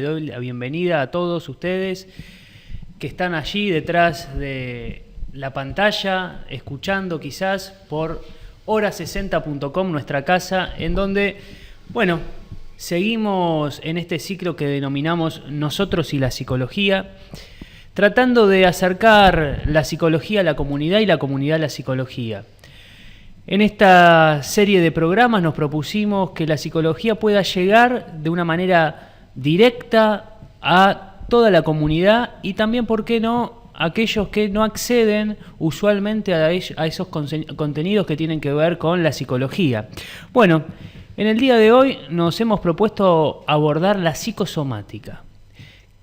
le doy la bienvenida a todos ustedes que están allí detrás de la pantalla, escuchando quizás por hora60.com, nuestra casa, en donde, bueno, seguimos en este ciclo que denominamos Nosotros y la Psicología, tratando de acercar la psicología a la comunidad y la comunidad a la psicología. En esta serie de programas nos propusimos que la psicología pueda llegar de una manera directa a toda la comunidad y también, ¿por qué no?, aquellos que no acceden usualmente a esos contenidos que tienen que ver con la psicología. Bueno, en el día de hoy nos hemos propuesto abordar la psicosomática.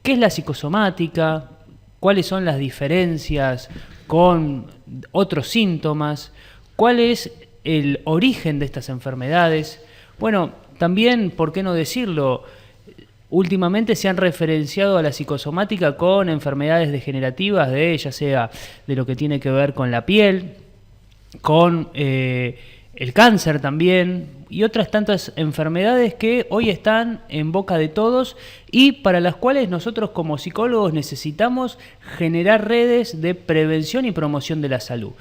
¿Qué es la psicosomática? ¿Cuáles son las diferencias con otros síntomas? ¿Cuál es el origen de estas enfermedades? Bueno, también, ¿por qué no decirlo?, últimamente se han referenciado a la psicosomática con enfermedades degenerativas, ya sea de lo que tiene que ver con la piel, con el cáncer también, y otras tantas enfermedades que hoy están en boca de todos y para las cuales nosotros como psicólogos necesitamos generar redes de prevención y promoción de la salud.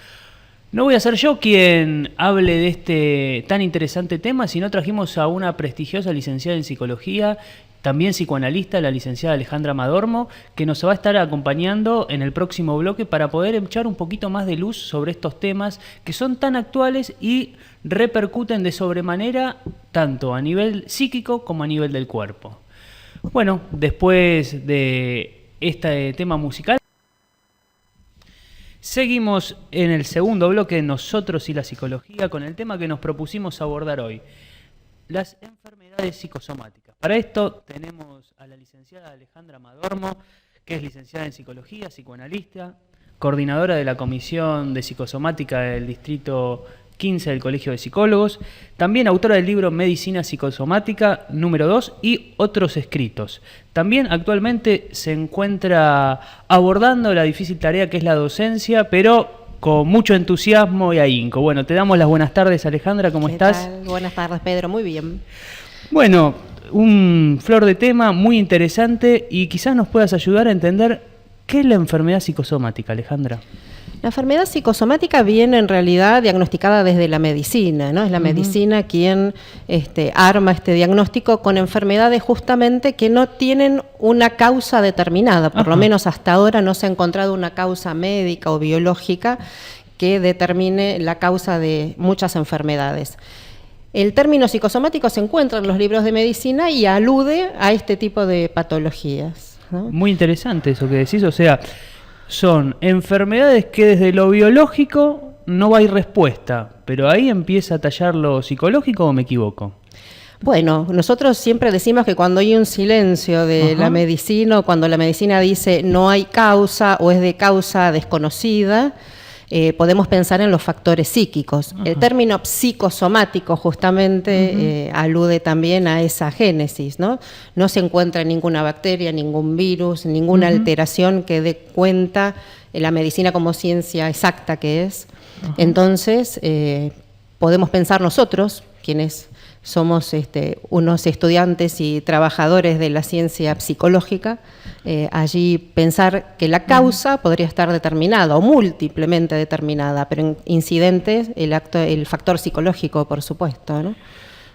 No voy a ser yo quien hable de este tan interesante tema, sino trajimos a una prestigiosa licenciada en psicología, también psicoanalista, la licenciada Alejandra Madormo, que nos va a estar acompañando en el próximo bloque para poder echar un poquito más de luz sobre estos temas que son tan actuales y repercuten de sobremanera tanto a nivel psíquico como a nivel del cuerpo. Bueno, después de este tema musical, seguimos en el segundo bloque, Nosotros y la Psicología, con el tema que nos propusimos abordar hoy, las enfermedades psicosomáticas. Para esto tenemos a la licenciada Alejandra Madormo, que es licenciada en Psicología, psicoanalista, coordinadora de la Comisión de Psicosomática del Distrito 15 del Colegio de Psicólogos, también autora del libro Medicina Psicosomática número 2 y otros escritos. También actualmente se encuentra abordando la difícil tarea que es la docencia, pero con mucho entusiasmo y ahínco. Bueno, te damos las buenas tardes, Alejandra, ¿cómo estás? ¿Qué tal? Buenas tardes, Pedro, muy bien. Bueno, un flor de tema muy interesante y quizás nos puedas ayudar a entender qué es la enfermedad psicosomática, Alejandra. La enfermedad psicosomática viene en realidad diagnosticada desde la medicina, ¿no? Es la medicina quien arma este diagnóstico con enfermedades justamente que no tienen una causa determinada, por lo menos hasta ahora no se ha encontrado una causa médica o biológica que determine la causa de muchas enfermedades. El término psicosomático se encuentra en los libros de medicina y alude a este tipo de patologías, ¿no? Muy interesante eso que decís, o sea, son enfermedades que desde lo biológico no hay respuesta, pero ahí empieza a tallar lo psicológico, ¿o me equivoco? Bueno, nosotros siempre decimos que cuando hay un silencio de la medicina, o cuando la medicina dice no hay causa o es de causa desconocida, podemos pensar en los factores psíquicos. El término psicosomático justamente alude también a esa génesis, ¿no? No se encuentra ninguna bacteria, ningún virus, ninguna alteración que dé cuenta la medicina como ciencia exacta que es. Entonces, podemos pensar nosotros, quienes somos unos estudiantes y trabajadores de la ciencia psicológica, allí pensar que la causa podría estar determinada o múltiplemente determinada, pero en incidentes el factor psicológico, por supuesto, ¿no?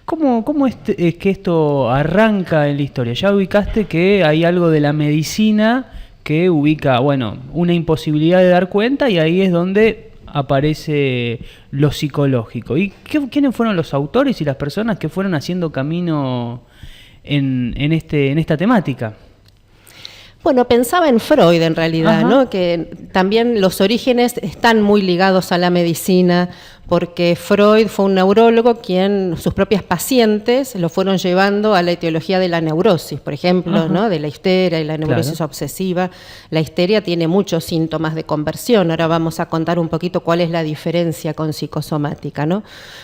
¿Cómo es que esto arranca en la historia? Ya ubicaste que hay algo de la medicina que ubica, bueno, una imposibilidad de dar cuenta y ahí es donde aparece lo psicológico. ¿Y quiénes fueron los autores y las personas que fueron haciendo camino en esta temática? Bueno, pensaba en Freud en realidad, ¿no? Que también los orígenes están muy ligados a la medicina, porque Freud fue un neurólogo quien sus propias pacientes lo fueron llevando a la etiología de la neurosis, por ejemplo, ¿no? De la histeria y la neurosis obsesiva. La histeria tiene muchos síntomas de conversión. Ahora vamos a contar un poquito cuál es la diferencia con psicosomática, ¿no?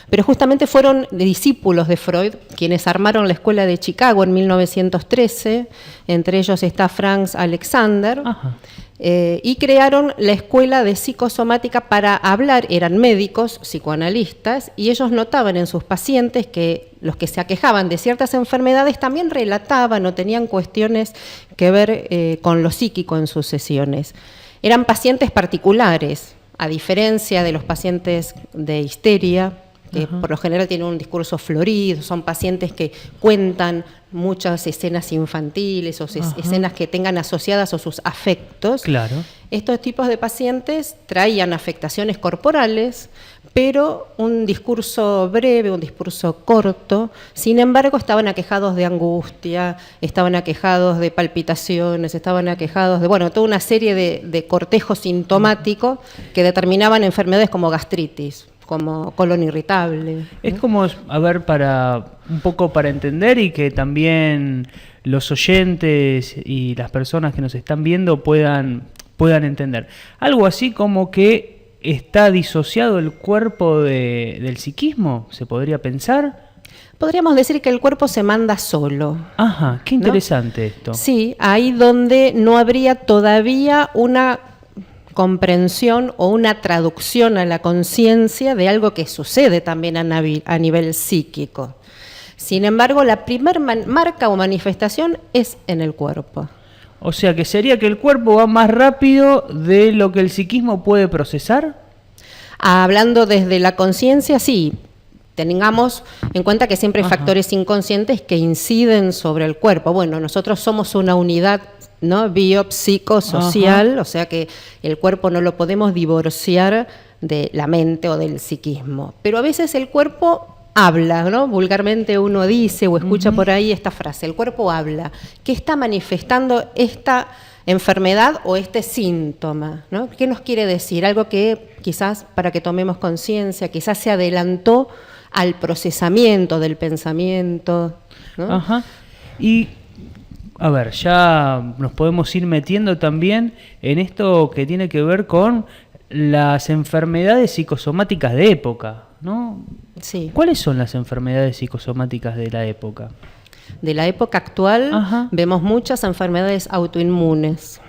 Pero justamente fueron discípulos de Freud quienes armaron la Escuela de Chicago en 1913. Entre ellos está Franz Alexander. Y crearon la escuela de psicosomática para hablar, eran médicos, psicoanalistas, y ellos notaban en sus pacientes que los que se aquejaban de ciertas enfermedades también relataban o tenían cuestiones que ver con lo psíquico en sus sesiones. Eran pacientes particulares, a diferencia de los pacientes de histeria, que por lo general tienen un discurso florido, son pacientes que cuentan muchas escenas infantiles o escenas que tengan asociadas a sus afectos. Claro. Estos tipos de pacientes traían afectaciones corporales, pero un discurso breve, un discurso corto. Sin embargo, estaban aquejados de angustia, estaban aquejados de palpitaciones, estaban aquejados de, bueno, toda una serie de cortejo sintomático que determinaban enfermedades como gastritis, como colon irritable. Es como, a ver, un poco para entender y que también los oyentes y las personas que nos están viendo puedan entender. Algo así como que está disociado el cuerpo del psiquismo, ¿se podría pensar? Podríamos decir que el cuerpo se manda solo. Ajá, qué interesante, ¿no? Esto. Sí, ahí donde no habría todavía una comprensión o una traducción a la conciencia de algo que sucede también a nivel psíquico. Sin embargo, la primer marca o manifestación es en el cuerpo. O sea, que sería que el cuerpo va más rápido de lo que el psiquismo puede procesar. Hablando desde la conciencia, sí. Tengamos en cuenta que siempre hay factores inconscientes que inciden sobre el cuerpo. Bueno, nosotros somos una unidad, ¿no?, biopsicosocial, o sea que el cuerpo no lo podemos divorciar de la mente o del psiquismo. Pero a veces el cuerpo habla, ¿no? Vulgarmente uno dice o escucha por ahí esta frase, el cuerpo habla. ¿Qué está manifestando esta enfermedad o este síntoma, ¿no? ¿Qué nos quiere decir? Algo que quizás, para que tomemos conciencia, quizás se adelantó al procesamiento del pensamiento, ¿no? Ajá. Y, a ver, ya nos podemos ir metiendo también en esto que tiene que ver con las enfermedades psicosomáticas de época, ¿no? Sí. ¿Cuáles son las enfermedades psicosomáticas de la época? De la época actual vemos muchas enfermedades autoinmunes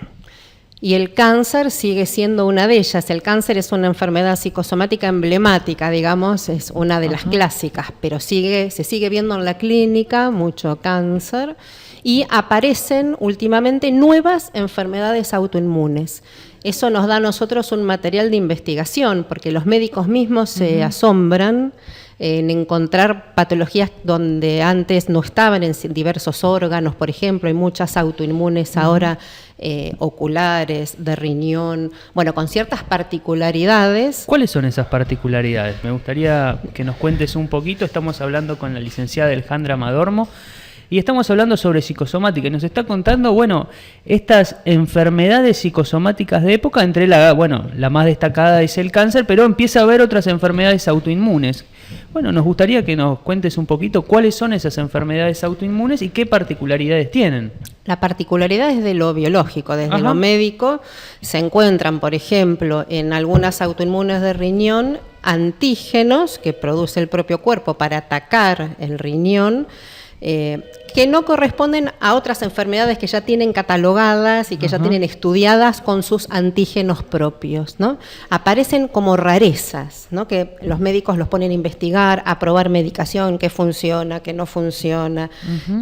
y el cáncer sigue siendo una de ellas. El cáncer es una enfermedad psicosomática emblemática, digamos, es una de las clásicas, pero se sigue viendo en la clínica mucho cáncer y aparecen últimamente nuevas enfermedades autoinmunes. Eso nos da a nosotros un material de investigación, porque los médicos mismos se asombran en encontrar patologías donde antes no estaban, en diversos órganos, por ejemplo, hay muchas autoinmunes ahora oculares, de riñón, bueno, con ciertas particularidades. ¿Cuáles son esas particularidades? Me gustaría que nos cuentes un poquito. Estamos hablando con la licenciada Alejandra Madormo y estamos hablando sobre psicosomática. Y nos está contando, bueno, estas enfermedades psicosomáticas de época, entre la más destacada es el cáncer, pero empieza a haber otras enfermedades autoinmunes. Bueno, nos gustaría que nos cuentes un poquito cuáles son esas enfermedades autoinmunes y qué particularidades tienen. La particularidad es de lo biológico, desde lo médico. Se encuentran, por ejemplo, en algunas autoinmunes de riñón, antígenos que produce el propio cuerpo para atacar el riñón, que no corresponden a otras enfermedades que ya tienen catalogadas y que ya tienen estudiadas con sus antígenos propios, ¿no? Aparecen como rarezas, ¿no?, que los médicos los ponen a investigar, a probar medicación, qué funciona, qué no funciona.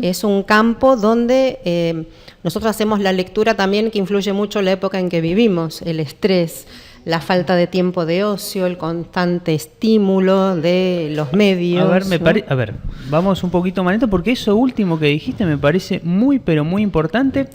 Es un campo donde nosotros hacemos la lectura también que influye mucho la época en que vivimos, el estrés, la falta de tiempo de ocio, el constante estímulo de los medios. A ver, vamos un poquito más lento porque eso último que dijiste me parece muy, pero muy importante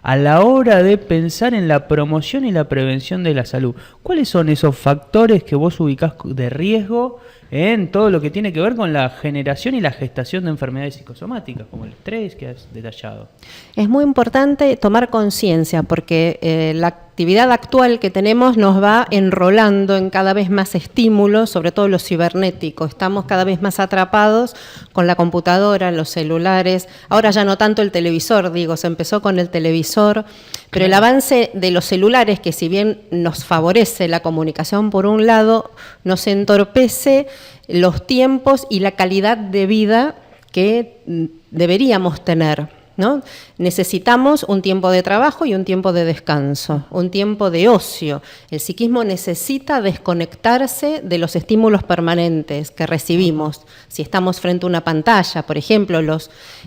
a la hora de pensar en la promoción y la prevención de la salud. ¿Cuáles son esos factores que vos ubicás de riesgo en todo lo que tiene que ver con la generación y la gestación de enfermedades psicosomáticas, como el estrés que has detallado? Es muy importante tomar conciencia porque la actividad actual que tenemos nos va enrolando en cada vez más estímulos, sobre todo los cibernéticos. Estamos cada vez más atrapados con la computadora, los celulares. Ahora ya no tanto el televisor, se empezó con el televisor, pero el avance de los celulares, que si bien nos favorece la comunicación por un lado, nos entorpece los tiempos y la calidad de vida que deberíamos tener. ¿no? Necesitamos un tiempo de trabajo y un tiempo de descanso, un tiempo de ocio. El psiquismo necesita desconectarse de los estímulos permanentes que recibimos. Si estamos frente a una pantalla, por ejemplo,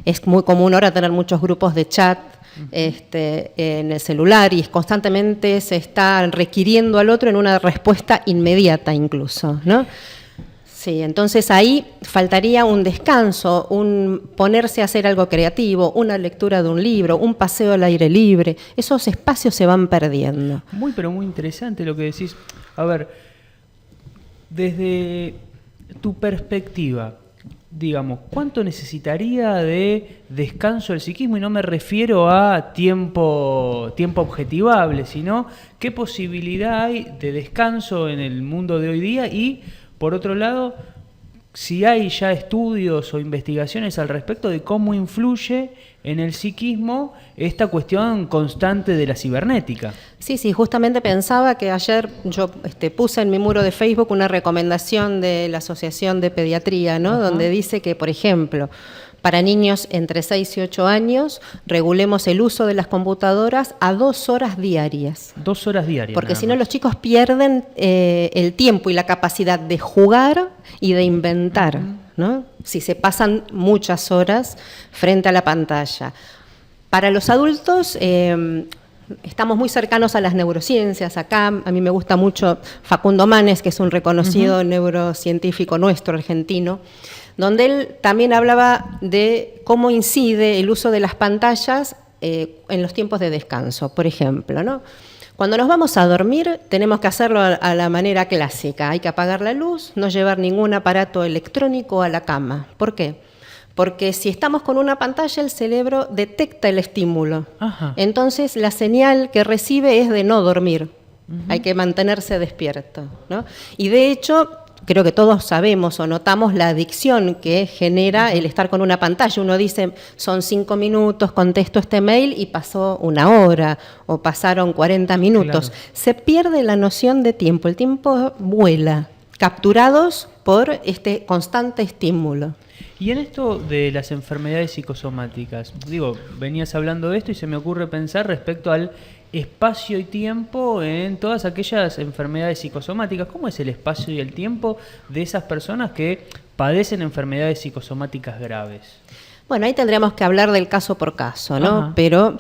es muy común ahora tener muchos grupos de chat en el celular y constantemente se está requiriendo al otro en una respuesta inmediata incluso, ¿no? Sí, entonces ahí faltaría un descanso, un ponerse a hacer algo creativo, una lectura de un libro, un paseo al aire libre. Esos espacios se van perdiendo. Muy, pero muy interesante lo que decís. A ver, desde tu perspectiva, digamos, ¿cuánto necesitaría de descanso el psiquismo? Y no me refiero a tiempo objetivable, sino qué posibilidad hay de descanso en el mundo de hoy día y, por otro lado, si hay ya estudios o investigaciones al respecto de cómo influye en el psiquismo esta cuestión constante de la cibernética. Sí, justamente pensaba que ayer yo puse en mi muro de Facebook una recomendación de la Asociación de Pediatría, ¿no? Donde dice que, por ejemplo, para niños entre 6 y 8 años, regulemos el uso de las computadoras a 2 horas diarias. 2 horas diarias. Porque si no, los chicos pierden el tiempo y la capacidad de jugar y de inventar, ¿no? Si se pasan muchas horas frente a la pantalla. Para los adultos, estamos muy cercanos a las neurociencias. Acá a mí me gusta mucho Facundo Manes, que es un reconocido neurocientífico nuestro, argentino, donde él también hablaba de cómo incide el uso de las pantallas en los tiempos de descanso, por ejemplo, ¿no? Cuando nos vamos a dormir tenemos que hacerlo a la manera clásica. Hay que apagar la luz, no llevar ningún aparato electrónico a la cama. ¿Por qué? Porque si estamos con una pantalla, el cerebro detecta el estímulo. Entonces la señal que recibe es de no dormir. Hay que mantenerse despierto, ¿no? Y de hecho, creo que todos sabemos o notamos la adicción que genera el estar con una pantalla. Uno dice, son 5 minutos, contesto este mail y pasó 1 hora o pasaron 40 minutos. Claro. Se pierde la noción de tiempo, el tiempo vuela, capturados por este constante estímulo. Y en esto de las enfermedades psicosomáticas, venías hablando de esto y se me ocurre pensar respecto al espacio y tiempo en todas aquellas enfermedades psicosomáticas. ¿Cómo es el espacio y el tiempo de esas personas que padecen enfermedades psicosomáticas graves? Bueno, ahí tendríamos que hablar del caso por caso, ¿no? Pero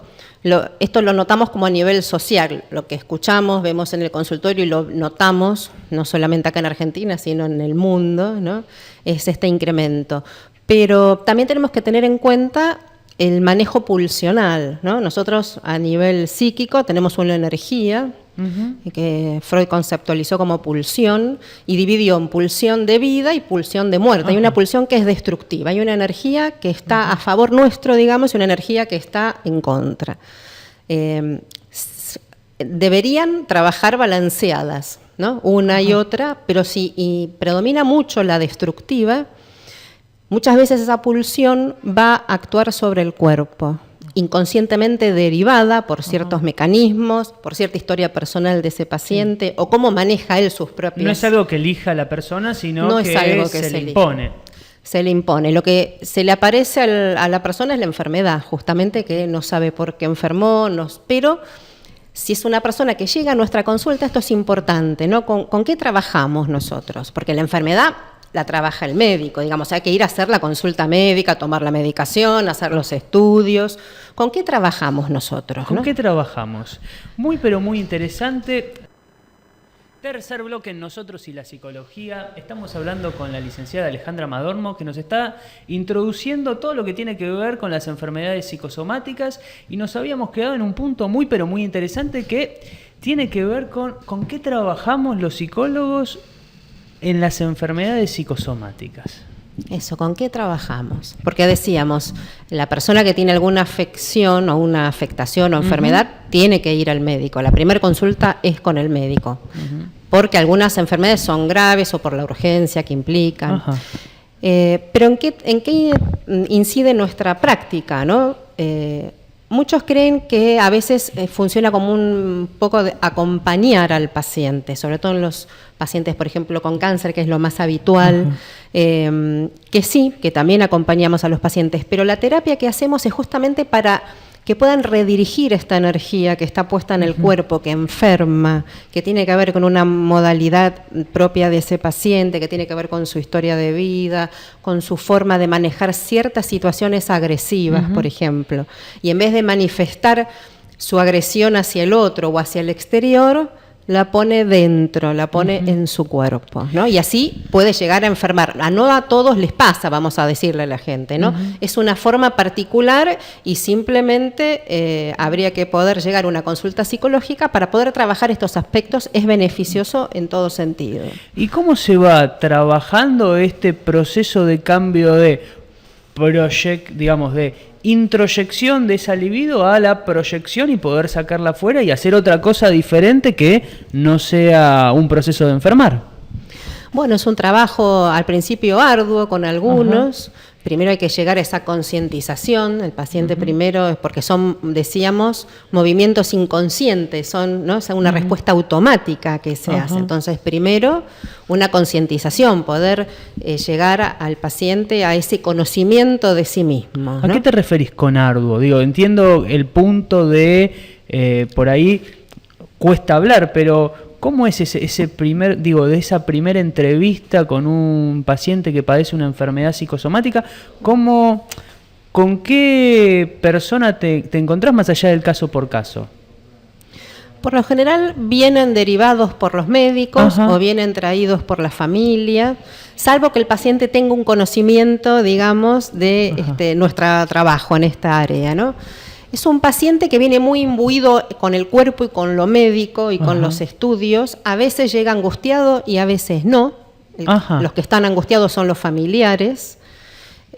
esto lo notamos como a nivel social, lo que escuchamos, vemos en el consultorio y lo notamos, no solamente acá en Argentina, sino en el mundo, ¿no? Es este incremento. Pero también tenemos que tener en cuenta el manejo pulsional, ¿no? Nosotros a nivel psíquico tenemos una energía que Freud conceptualizó como pulsión y dividió en pulsión de vida y pulsión de muerte. Hay una pulsión que es destructiva, hay una energía que está a favor nuestro, digamos, y una energía que está en contra. Deberían trabajar balanceadas, ¿no? Una y otra, pero si predomina mucho la destructiva, muchas veces esa pulsión va a actuar sobre el cuerpo, inconscientemente derivada por ciertos mecanismos, por cierta historia personal de ese paciente, o cómo maneja él sus propios... No es algo que elija la persona, sino que se le impone. Se le impone. Lo que se le aparece a la persona es la enfermedad, justamente, que no sabe por qué enfermó, pero si es una persona que llega a nuestra consulta, esto es importante, ¿no? ¿Con qué trabajamos nosotros? Porque la enfermedad la trabaja el médico, digamos, hay que ir a hacer la consulta médica, tomar la medicación, hacer los estudios. ¿Con qué trabajamos nosotros? ¿Con qué trabajamos? Muy, pero muy interesante. Tercer bloque en Nosotros y la Psicología. Estamos hablando con la licenciada Alejandra Madormo, que nos está introduciendo todo lo que tiene que ver con las enfermedades psicosomáticas, y nos habíamos quedado en un punto muy, pero muy interesante que tiene que ver con qué trabajamos los psicólogos en las enfermedades psicosomáticas. Eso, ¿con qué trabajamos? Porque decíamos, la persona que tiene alguna afección o una afectación o enfermedad tiene que ir al médico. La primera consulta es con el médico, porque algunas enfermedades son graves o por la urgencia que implican. Pero ¿en qué incide nuestra práctica, ¿no? Muchos creen que a veces funciona como un poco de acompañar al paciente, sobre todo en los pacientes, por ejemplo, con cáncer, que es lo más habitual, que sí, que también acompañamos a los pacientes, pero la terapia que hacemos es justamente para que puedan redirigir esta energía que está puesta en el cuerpo, que enferma, que tiene que ver con una modalidad propia de ese paciente, que tiene que ver con su historia de vida, con su forma de manejar ciertas situaciones agresivas, por ejemplo. Y en vez de manifestar su agresión hacia el otro o hacia el exterior, la pone dentro, la pone en su cuerpo, ¿no? Y así puede llegar a enfermar. No a todos les pasa, vamos a decirle a la gente, ¿no? Es una forma particular y simplemente habría que poder llegar a una consulta psicológica para poder trabajar estos aspectos. Es beneficioso en todo sentido. ¿Y cómo se va trabajando este proceso de cambio de digamos, de introyección de esa libido a la proyección y poder sacarla afuera y hacer otra cosa diferente que no sea un proceso de enfermar? Bueno, es un trabajo al principio arduo con algunos. Primero hay que llegar a esa concientización, el paciente primero, porque son, decíamos, movimientos inconscientes, son, ¿no? Es una respuesta automática que se hace. Entonces, primero, una concientización, poder llegar al paciente a ese conocimiento de sí mismo, ¿no? ¿A qué te referís con arduo? Digo, entiendo el punto de, por ahí cuesta hablar, pero ¿cómo es ese primer, digo, de esa primera entrevista con un paciente que padece una enfermedad psicosomática? ¿Con qué persona te encontrás más allá del caso por caso? Por lo general vienen derivados por los médicos o vienen traídos por la familia, salvo que el paciente tenga un conocimiento, digamos, de nuestro trabajo en esta área, ¿no? Es un paciente que viene muy imbuido con el cuerpo y con lo médico y con los estudios. A veces llega angustiado y a veces no. Los que están angustiados son los familiares.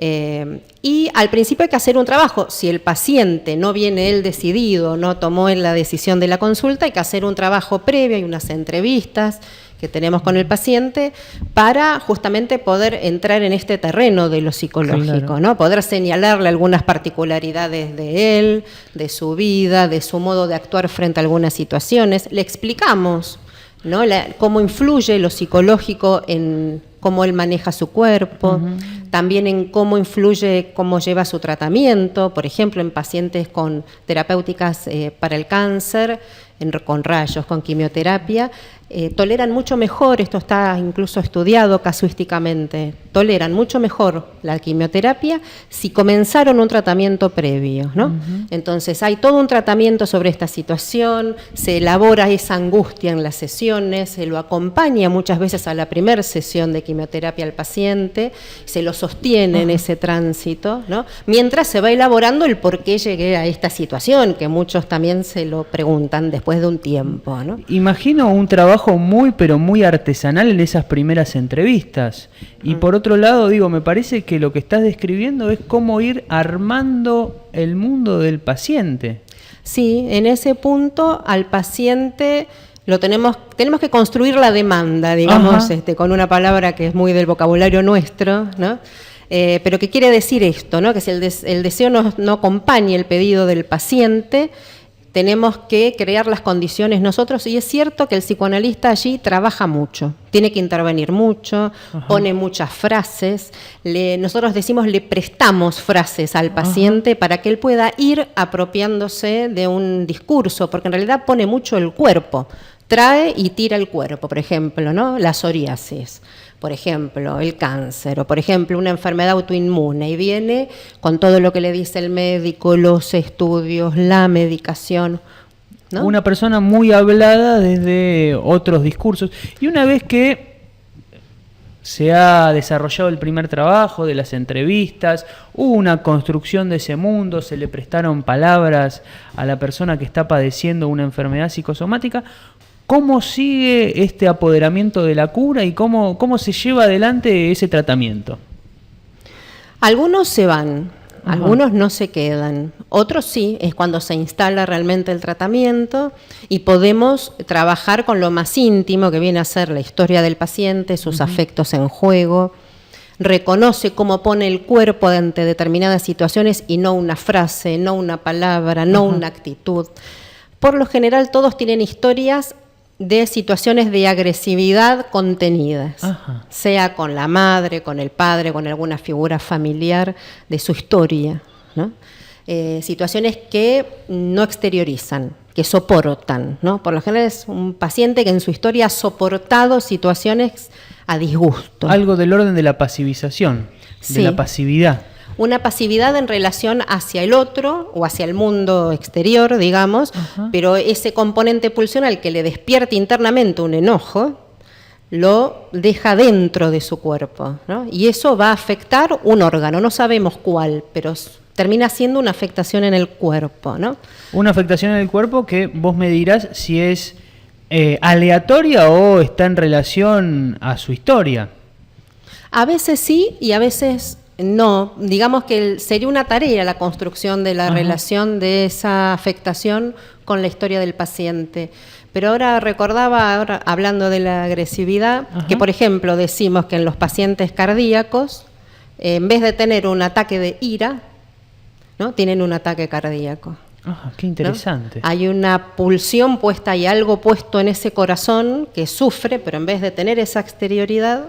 Y al principio hay que hacer un trabajo. Si el paciente no viene él decidido, no tomó la decisión de la consulta, hay que hacer un trabajo previo, hay unas entrevistas que tenemos con el paciente para justamente poder entrar en este terreno de lo psicológico, ¿no? Poder señalarle algunas particularidades de él, de su vida, de su modo de actuar frente a algunas situaciones. Le explicamos, ¿no? Cómo influye lo psicológico en cómo él maneja su cuerpo, también en cómo influye, cómo lleva su tratamiento, por ejemplo, en pacientes con terapéuticas para el cáncer, con rayos, con quimioterapia, toleran mucho mejor, esto está incluso estudiado casuísticamente, toleran mucho mejor la quimioterapia si comenzaron un tratamiento previo, ¿no? Entonces hay todo un tratamiento sobre esta situación, se elabora esa angustia en las sesiones, se lo acompaña muchas veces a la primera sesión de quimioterapia al paciente, se lo sostiene en ese tránsito, ¿no? Mientras se va elaborando el por qué llegué a esta situación, que muchos también se lo preguntan después de un tiempo, ¿no? Imagino un trabajo muy, pero muy artesanal en esas primeras entrevistas. Y por otro lado, digo, me parece que lo que estás describiendo es cómo ir armando el mundo del paciente. Sí, en ese punto al paciente lo tenemos que construir la demanda, digamos, con una palabra que es muy del vocabulario nuestro, ¿no? Pero ¿qué quiere decir esto, ¿no? Que si el deseo no acompaña el pedido del paciente, tenemos que crear las condiciones nosotros, y es cierto que el psicoanalista allí trabaja mucho, tiene que intervenir mucho, pone muchas frases, nosotros decimos le prestamos frases al paciente para que él pueda ir apropiándose de un discurso, porque en realidad pone mucho el cuerpo, trae y tira el cuerpo, por ejemplo, ¿no? La psoriasis, por ejemplo, el cáncer, o por ejemplo una enfermedad autoinmune, y viene con todo lo que le dice el médico, los estudios, la medicación, ¿no? Una persona muy hablada desde otros discursos. Y una vez que se ha desarrollado el primer trabajo de las entrevistas, hubo una construcción de ese mundo, se le prestaron palabras a la persona que está padeciendo una enfermedad psicosomática, ¿cómo sigue este apoderamiento de la cura y cómo se lleva adelante ese tratamiento? Algunos se van, algunos no se quedan, otros sí, es cuando se instala realmente el tratamiento y podemos trabajar con lo más íntimo que viene a ser la historia del paciente, sus afectos en juego. reconoce cómo pone el cuerpo ante determinadas situaciones y no una frase, no una palabra, no una actitud. Por lo general todos tienen historias de situaciones de agresividad contenidas, sea con la madre, con el padre, con alguna figura familiar de su historia, ¿no? Situaciones que no exteriorizan, que soportan, ¿no? Por lo general es un paciente que en su historia ha soportado situaciones a disgusto. Algo del orden de la pasivización, de la pasividad. Una pasividad en relación hacia el otro o hacia el mundo exterior, digamos, pero ese componente pulsional que le despierte internamente un enojo, lo deja dentro de su cuerpo, ¿no? Y eso va a afectar un órgano, no sabemos cuál, pero termina siendo una afectación en el cuerpo, ¿no? Una afectación en el cuerpo que vos me dirás si es aleatoria o está en relación a su historia. A veces sí y a veces no. Digamos que sería una tarea la construcción de la relación de esa afectación con la historia del paciente. Pero ahora recordaba, hablando de la agresividad, que por ejemplo decimos que en los pacientes cardíacos, en vez de tener un ataque de ira, ¿no?, tienen un ataque cardíaco. Qué interesante. ¿No? Hay una pulsión puesta y algo puesto en ese corazón que sufre, pero en vez de tener esa exterioridad,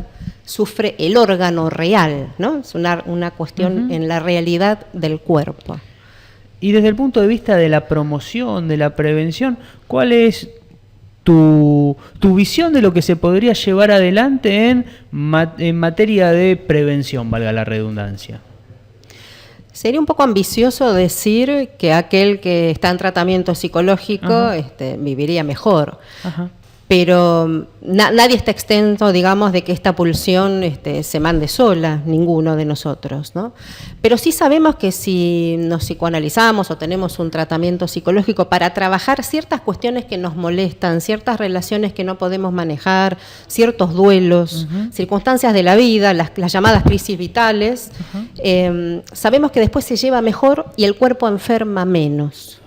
sufre el órgano real, ¿no? Es una cuestión en la realidad del cuerpo. Y desde el punto de vista de la promoción, de la prevención, ¿cuál es tu visión de lo que se podría llevar adelante en materia de prevención, valga la redundancia? Sería un poco ambicioso decir que aquel que está en tratamiento psicológico viviría mejor. Pero nadie está exento, digamos, de que esta pulsión se mande sola, ninguno de nosotros, ¿no? Pero sí sabemos que si nos psicoanalizamos o tenemos un tratamiento psicológico para trabajar ciertas cuestiones que nos molestan, ciertas relaciones que no podemos manejar, ciertos duelos, circunstancias de la vida, las llamadas crisis vitales, sabemos que después se lleva mejor y el cuerpo enferma menos,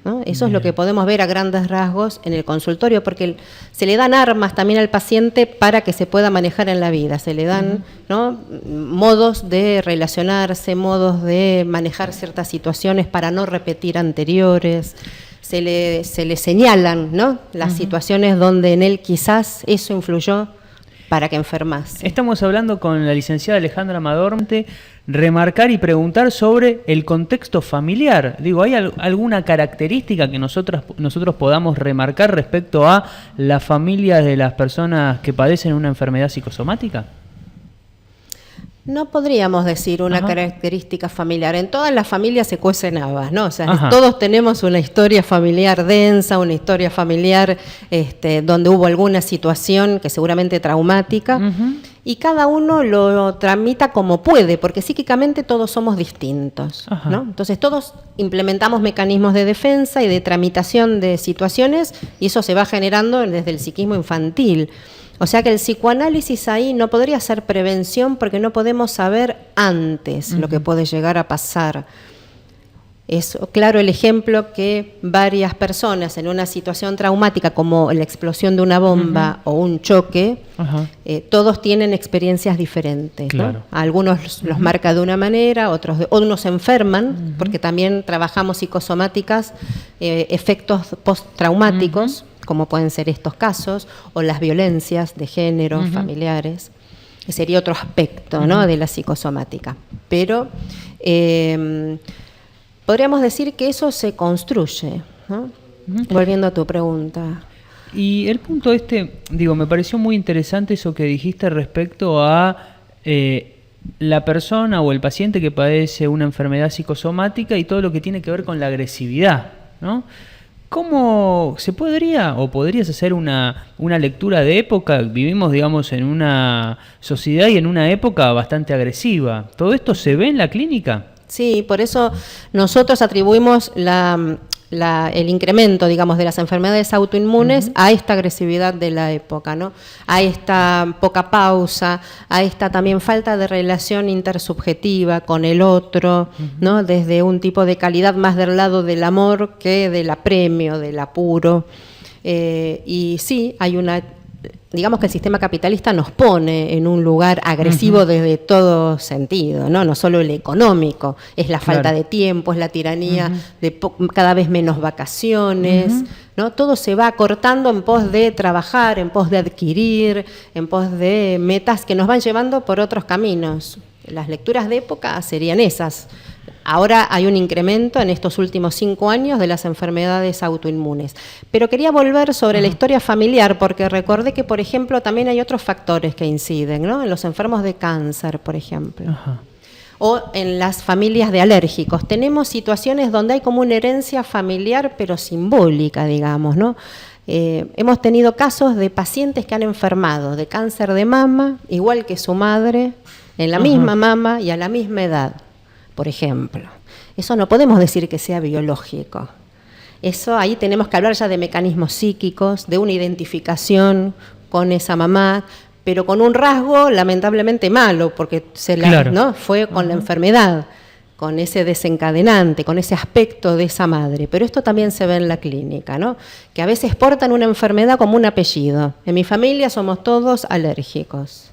¿no? Eso es lo que podemos ver a grandes rasgos en el consultorio, porque se le dan armas también al paciente para que se pueda manejar en la vida, se le dan, ¿no?, modos de relacionarse, modos de manejar ciertas situaciones para no repetir anteriores, se le señalan, ¿no?, las situaciones donde en él quizás eso influyó para que enfermase. Estamos hablando con la licenciada Alejandra Madorte, remarcar y preguntar sobre el contexto familiar. Digo, ¿hay alguna característica que nosotros podamos remarcar respecto a la familia de las personas que padecen una enfermedad psicosomática? No podríamos decir una característica familiar. En todas las familias se cuecen habas, ¿no? O sea, todos tenemos una historia familiar densa, una historia familiar donde hubo alguna situación que seguramente traumática, y cada uno lo tramita como puede, porque psíquicamente todos somos distintos, ¿no? Entonces todos implementamos mecanismos de defensa y de tramitación de situaciones, y eso se va generando desde el psiquismo infantil. O sea que el psicoanálisis ahí no podría ser prevención porque no podemos saber antes lo que puede llegar a pasar. Es claro el ejemplo que varias personas en una situación traumática como la explosión de una bomba o un choque, todos tienen experiencias diferentes, ¿no? A algunos los marca de una manera, unos se enferman, porque también trabajamos psicosomáticas, efectos postraumáticos, como pueden ser estos casos, o las violencias de género, familiares, que sería otro aspecto, ¿no?, de la psicosomática. Pero podríamos decir que eso se construye, ¿no? Volviendo a tu pregunta. Y el punto me pareció muy interesante eso que dijiste respecto a la persona o el paciente que padece una enfermedad psicosomática y todo lo que tiene que ver con la agresividad, ¿no? ¿Cómo se podrías hacer una lectura de época? Vivimos, digamos, en una sociedad y en una época bastante agresiva. ¿Todo esto se ve en la clínica? Sí, por eso nosotros atribuimos el incremento, digamos, de las enfermedades autoinmunes a esta agresividad de la época, ¿no? A esta poca pausa, a esta también falta de relación intersubjetiva con el otro, ¿no? Desde un tipo de calidad más del lado del amor que del apremio, del apuro. Y sí, hay una digamos que el sistema capitalista nos pone en un lugar agresivo desde todo sentido, ¿no? No solo el económico, es la falta de tiempo, es la tiranía de cada vez menos vacaciones, ¿no? Todo se va acortando en pos de trabajar, en pos de adquirir, en pos de metas que nos van llevando por otros caminos. Las lecturas de época serían esas. Ahora hay un incremento en estos últimos 5 años de las enfermedades autoinmunes. Pero quería volver sobre la historia familiar, porque recordé que, por ejemplo, también hay otros factores que inciden, ¿no? En los enfermos de cáncer, por ejemplo. O en las familias de alérgicos. Tenemos situaciones donde hay como una herencia familiar, pero simbólica, digamos, ¿no? Hemos tenido casos de pacientes que han enfermado de cáncer de mama, igual que su madre, en la misma mama y a la misma edad. Por ejemplo, eso no podemos decir que sea biológico. Eso ahí tenemos que hablar ya de mecanismos psíquicos, de una identificación con esa mamá, pero con un rasgo lamentablemente malo, porque ¿no? Fue con la enfermedad, con ese desencadenante, con ese aspecto de esa madre. Pero esto también se ve en la clínica, ¿no? Que a veces portan una enfermedad como un apellido. En mi familia somos todos alérgicos,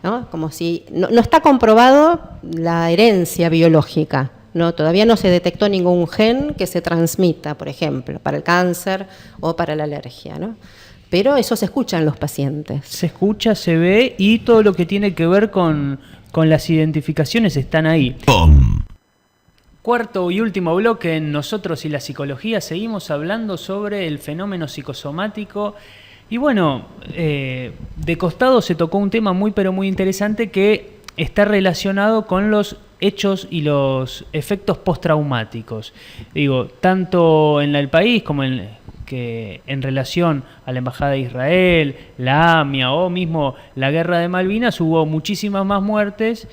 ¿no? Como si no está comprobado la herencia biológica, ¿no? Todavía no se detectó ningún gen que se transmita, por ejemplo, para el cáncer o para la alergia, ¿no? Pero eso se escucha en los pacientes. Se escucha, se ve, y todo lo que tiene que ver con las identificaciones están ahí. Cuarto y último bloque en Nosotros y la Psicología. Seguimos hablando sobre el fenómeno psicosomático. Y bueno, de costado se tocó un tema muy pero muy interesante que está relacionado con los hechos y los efectos postraumáticos. Digo, tanto en el país como en relación a la Embajada de Israel, la AMIA o mismo la Guerra de Malvinas, hubo muchísimas más muertes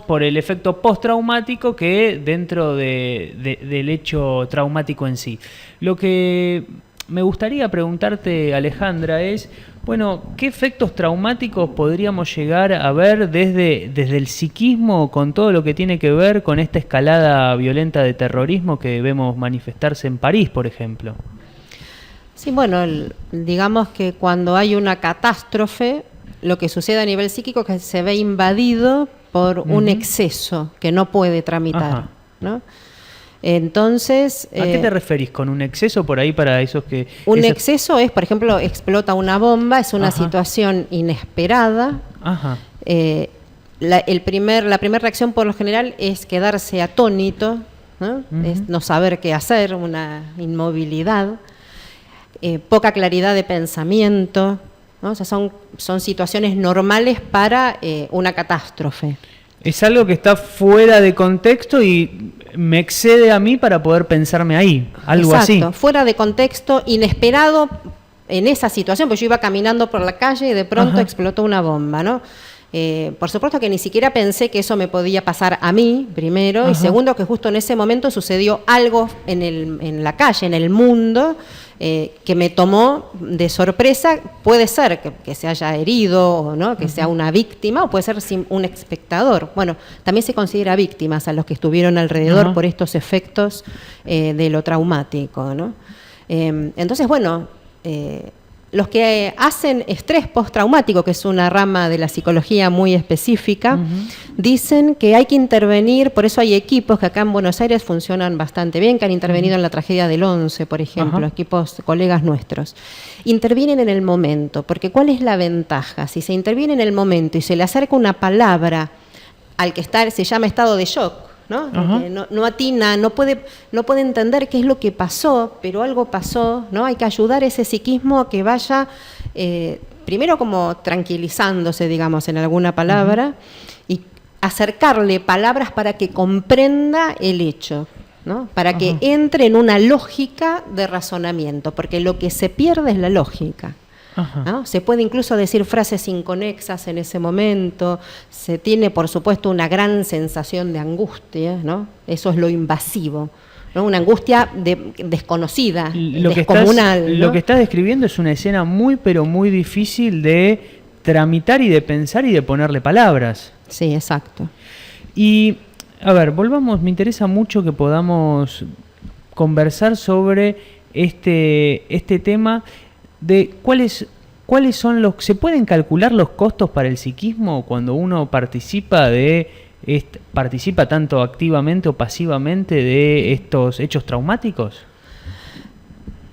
por el efecto postraumático que dentro del hecho traumático en sí. Lo que me gustaría preguntarte, Alejandra, es, bueno, ¿qué efectos traumáticos podríamos llegar a ver desde el psiquismo con todo lo que tiene que ver con esta escalada violenta de terrorismo que vemos manifestarse en París, por ejemplo? Sí, bueno, digamos que cuando hay una catástrofe, lo que sucede a nivel psíquico es que se ve invadido por un exceso que no puede tramitar, ¿no? Entonces, ¿a qué te referís con un exceso por ahí para esos que...? Un exceso es, por ejemplo, explota una bomba, es una situación inesperada. La primera reacción por lo general es quedarse atónito, ¿no? Es no saber qué hacer, una inmovilidad, poca claridad de pensamiento, ¿no? O sea, son situaciones normales para una catástrofe. Es algo que está fuera de contexto y me excede a mí para poder pensarme ahí, algo así. Exacto, fuera de contexto, inesperado en esa situación, pues yo iba caminando por la calle y de pronto explotó una bomba, ¿no? Por supuesto que ni siquiera pensé que eso me podía pasar a mí, primero, y segundo, que justo en ese momento sucedió algo en la calle, en el mundo, que me tomó de sorpresa. Puede ser que se haya herido, ¿no? Que sea una víctima, o puede ser un espectador. Bueno, también se considera víctimas a los que estuvieron alrededor por estos efectos de lo traumático, ¿no? Entonces, bueno, los que hacen estrés postraumático, que es una rama de la psicología muy específica, dicen que hay que intervenir. Por eso hay equipos que acá en Buenos Aires funcionan bastante bien, que han intervenido en la tragedia del 11, por ejemplo, equipos, colegas nuestros. Intervienen en el momento, porque ¿cuál es la ventaja? Si se interviene en el momento y se le acerca una palabra al que se llama estado de shock, ¿no? No atina, no puede entender qué es lo que pasó, pero algo pasó, ¿no? Hay que ayudar a ese psiquismo a que vaya primero como tranquilizándose, digamos, en alguna palabra, y acercarle palabras para que comprenda el hecho, ¿no? Para que entre en una lógica de razonamiento, porque lo que se pierde es la lógica. ¿No? Se puede incluso decir frases inconexas en ese momento, se tiene por supuesto una gran sensación de angustia, ¿no? Eso es lo invasivo, ¿no? Una angustia desconocida, descomunal. Lo que estás describiendo es una escena muy pero muy difícil de tramitar y de pensar y de ponerle palabras. Sí, exacto. Y, a ver, volvamos, me interesa mucho que podamos conversar sobre este tema de cuáles ¿cuáles son se pueden calcular los costos para el psiquismo cuando uno participa tanto activamente o pasivamente de estos hechos traumáticos?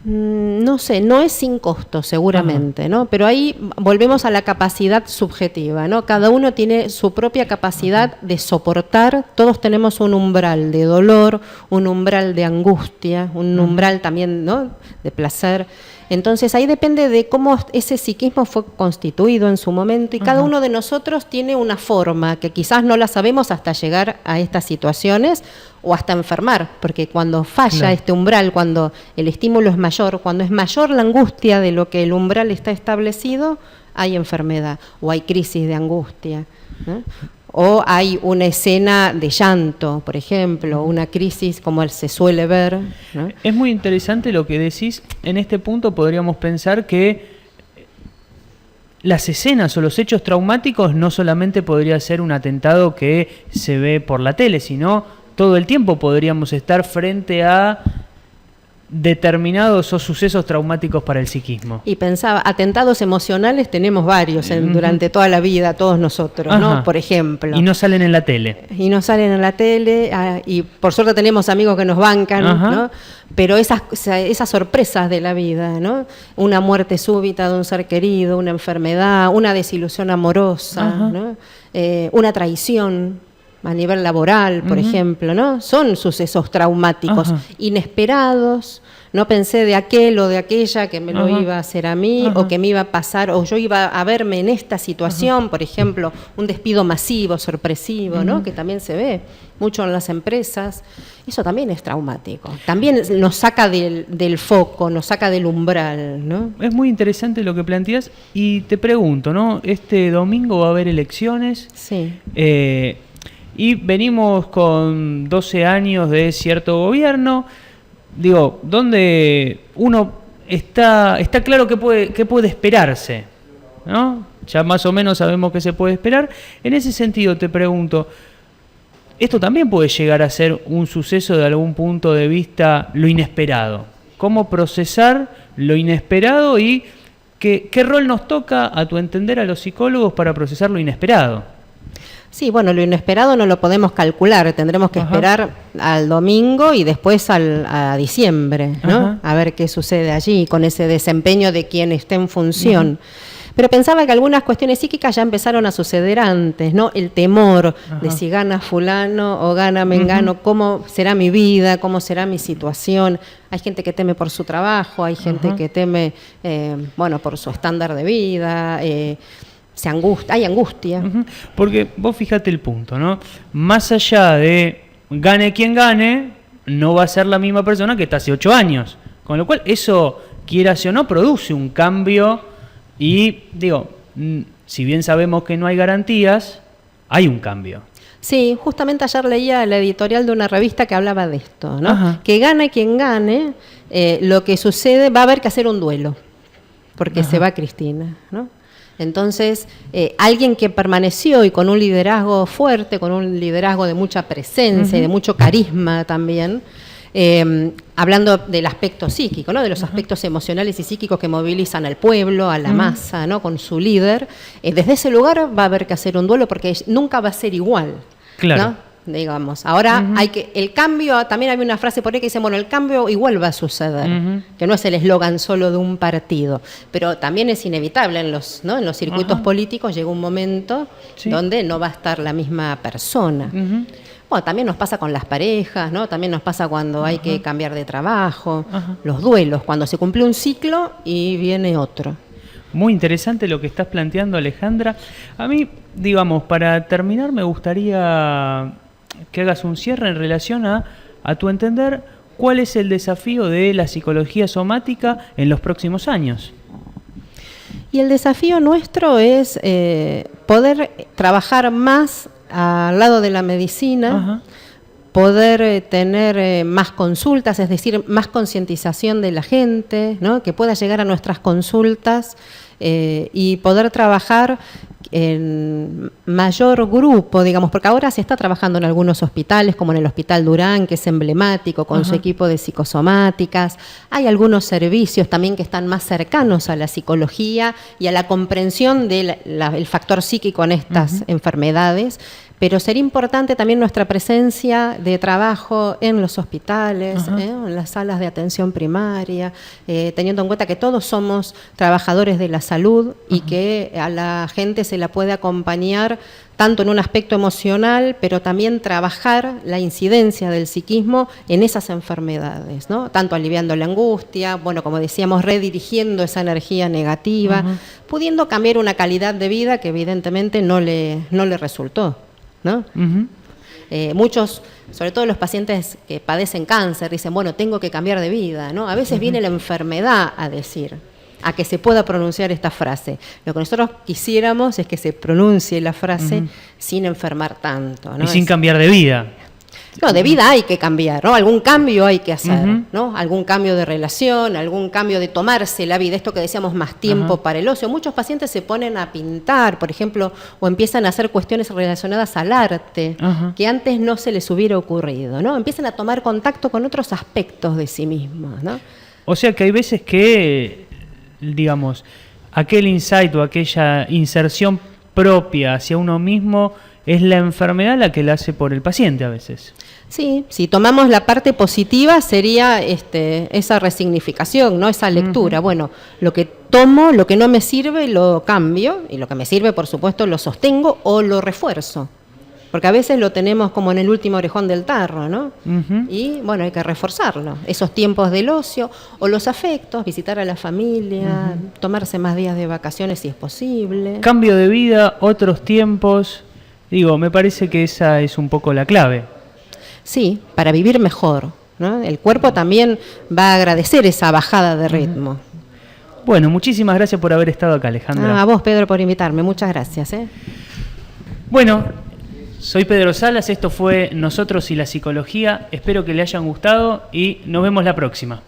No sé, no es sin costo seguramente, ¿no? Pero ahí volvemos a la capacidad subjetiva, ¿no? Cada uno tiene su propia capacidad de soportar, todos tenemos un umbral de dolor, un umbral de angustia, un umbral también, ¿no?, de placer. Entonces ahí depende de cómo ese psiquismo fue constituido en su momento y cada uno de nosotros tiene una forma que quizás no la sabemos hasta llegar a estas situaciones o hasta enfermar, porque cuando falla este umbral, cuando el estímulo es mayor, cuando es mayor la angustia de lo que el umbral está establecido, hay enfermedad o hay crisis de angustia, ¿no? O hay una escena de llanto, por ejemplo, una crisis como se suele ver, ¿no? Es muy interesante lo que decís. En este punto podríamos pensar que las escenas o los hechos traumáticos no solamente podría ser un atentado que se ve por la tele, sino todo el tiempo podríamos estar frente a determinados o sucesos traumáticos para el psiquismo. Y pensaba, atentados emocionales tenemos varios durante toda la vida, todos nosotros, ¿no? Por ejemplo. Y no salen en la tele. Y no salen en la tele, y por suerte tenemos amigos que nos bancan, ¿no? Pero esas sorpresas de la vida, ¿no? Una muerte súbita de un ser querido, una enfermedad, una desilusión amorosa, ¿no? Una traición a nivel laboral, por ejemplo, ¿no? Son sucesos traumáticos, inesperados. No pensé de aquel o de aquella que me lo iba a hacer a mí, o que me iba a pasar, o yo iba a verme en esta situación, por ejemplo, un despido masivo, sorpresivo, ¿no? Que también se ve mucho en las empresas. Eso también es traumático. También nos saca del foco, nos saca del umbral, ¿no? Es muy interesante lo que planteas y te pregunto, ¿no? Este domingo va a haber elecciones. Sí. Y venimos con 12 años de cierto gobierno, digo, donde uno está claro que puede esperarse, ¿no? Ya más o menos sabemos qué se puede esperar. En ese sentido te pregunto, esto también puede llegar a ser un suceso de algún punto de vista lo inesperado. ¿Cómo procesar lo inesperado y qué rol nos toca, a tu entender, a los psicólogos para procesar lo inesperado? Sí, bueno, lo inesperado no lo podemos calcular, tendremos que esperar al domingo y después a diciembre, ¿no? A ver qué sucede allí con ese desempeño de quien esté en función. Pero pensaba que algunas cuestiones psíquicas ya empezaron a suceder antes, ¿no? El temor de si gana fulano o gana mengano, cómo será mi vida, cómo será mi situación. Hay gente que teme por su trabajo, hay gente que teme, por su estándar de vida, hay angustia. Porque vos fíjate el punto, ¿no? Más allá de gane quien gane, no va a ser la misma persona que está hace 8 años. Con lo cual eso, quieras o no, produce un cambio y, digo, si bien sabemos que no hay garantías, hay un cambio. Sí, justamente ayer leía la editorial de una revista que hablaba de esto, ¿no? Que gane quien gane, lo que sucede, va a haber que hacer un duelo, porque se va Cristina, ¿no? Entonces, alguien que permaneció y con un liderazgo fuerte, con un liderazgo de mucha presencia y de mucho carisma también, hablando del aspecto psíquico, ¿no? De los aspectos emocionales y psíquicos que movilizan al pueblo, a la masa, ¿no? Con su líder, desde ese lugar va a haber que hacer un duelo porque nunca va a ser igual, claro, ¿no? Digamos, ahora el cambio, también hay una frase por ahí que dice, bueno, el cambio igual va a suceder, que no es el eslogan solo de un partido, pero también es inevitable en los circuitos políticos, llega un momento donde no va a estar la misma persona. Bueno, también nos pasa con las parejas, ¿no? También nos pasa cuando hay que cambiar de trabajo, los duelos, cuando se cumple un ciclo y viene otro. Muy interesante lo que estás planteando, Alejandra. A mí, digamos, para terminar me gustaría que hagas un cierre en relación a tu entender, ¿cuál es el desafío de la psicología somática en los próximos años? Y el desafío nuestro es poder trabajar más al lado de la medicina, poder tener más consultas, es decir, más concientización de la gente, ¿no? Que pueda llegar a nuestras consultas y poder trabajar en mayor grupo, digamos, porque ahora se está trabajando en algunos hospitales, como en el Hospital Durán, que es emblemático, con su equipo de psicosomáticas. Hay algunos servicios también que están más cercanos a la psicología y a la comprensión del factor psíquico en estas enfermedades, pero sería importante también nuestra presencia de trabajo en los hospitales, en las salas de atención primaria, teniendo en cuenta que todos somos trabajadores de la salud y que a la gente se la puede acompañar tanto en un aspecto emocional, pero también trabajar la incidencia del psiquismo en esas enfermedades, ¿no? Tanto aliviando la angustia, bueno, como decíamos, redirigiendo esa energía negativa, pudiendo cambiar una calidad de vida que evidentemente no le resultó, ¿no? Muchos, sobre todo los pacientes que padecen cáncer, dicen, bueno, tengo que cambiar de vida, ¿no? A veces viene la enfermedad a decir, a que se pueda pronunciar esta frase. Lo que nosotros quisiéramos es que se pronuncie la frase sin enfermar tanto, ¿no? Y sin cambiar de vida. No, de vida hay que cambiar, ¿no? Algún cambio hay que hacer, ¿no? Algún cambio de relación, algún cambio de tomarse la vida, esto que decíamos, más tiempo para el ocio. Muchos pacientes se ponen a pintar, por ejemplo, o empiezan a hacer cuestiones relacionadas al arte, que antes no se les hubiera ocurrido, ¿no? Empiezan a tomar contacto con otros aspectos de sí mismos, ¿no? O sea que hay veces que, digamos, aquel insight o aquella inserción propia hacia uno mismo es la enfermedad la que la hace por el paciente a veces. Sí, si tomamos la parte positiva sería esa resignificación, ¿no? Esa lectura. Bueno, lo que tomo, lo que no me sirve, lo cambio, y lo que me sirve, por supuesto, lo sostengo o lo refuerzo. Porque a veces lo tenemos como en el último orejón del tarro, ¿no? Y bueno, hay que reforzarlo. Esos tiempos del ocio o los afectos, visitar a la familia, tomarse más días de vacaciones si es posible. Cambio de vida, otros tiempos. Digo, me parece que esa es un poco la clave. Sí, para vivir mejor, ¿no? El cuerpo también va a agradecer esa bajada de ritmo. Bueno, muchísimas gracias por haber estado acá, Alejandra. A vos, Pedro, por invitarme. Muchas gracias. Bueno, soy Pedro Salas, esto fue Nosotros y la Psicología. Espero que le hayan gustado y nos vemos la próxima.